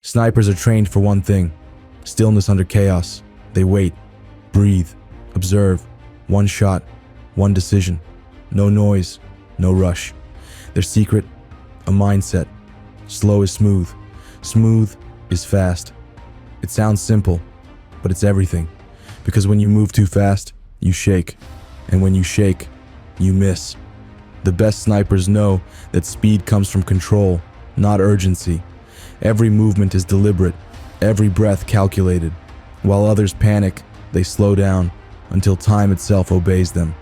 Snipers are trained for one thing: stillness under chaos. They wait, breathe, observe. One shot, one decision. No noise, no rush. Their secret: a mindset. Slow is smooth. Smooth is fast. It sounds simple, but it's everything. Because when you move too fast, you shake. And when you shake, you miss. The best snipers know that speed comes from control, not urgency. Every movement is deliberate, every breath calculated. While others panic, they slow down until time itself obeys them.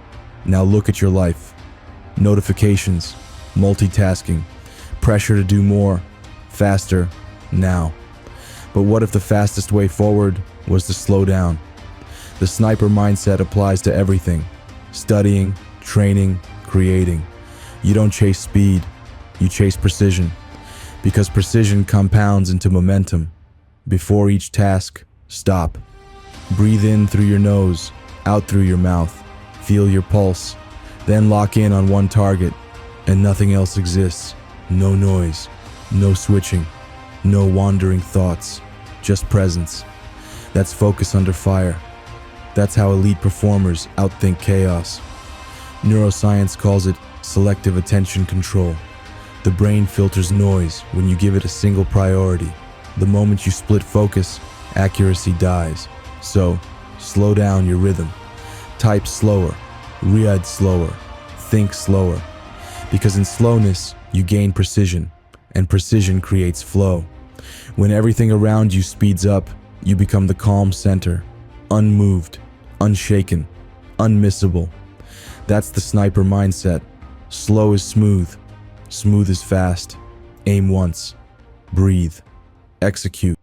Now look at your life. Notifications, multitasking, pressure to do more, faster, now. But what if the fastest way forward was to slow down? The sniper mindset applies to everything: studying, training, creating. You don't chase speed, you chase precision. Because precision compounds into momentum. Before each task, stop. Breathe in through your nose, out through your mouth. Feel your pulse. Then lock in on one target, and nothing else exists. No noise, no switching, no wandering thoughts, just presence. That's focus under fire. That's how elite performers outthink chaos. Neuroscience calls it selective attention control. The brain filters noise when you give it a single priority. The moment you split focus, accuracy dies. So, slow down your rhythm. Type slower, read slower, think slower. Because in slowness, you gain precision, and precision creates flow. When everything around you speeds up, you become the calm center, unmoved, unshaken, unmissable. That's the sniper mindset. Slow is smooth, smooth is fast. Aim once, breathe, execute.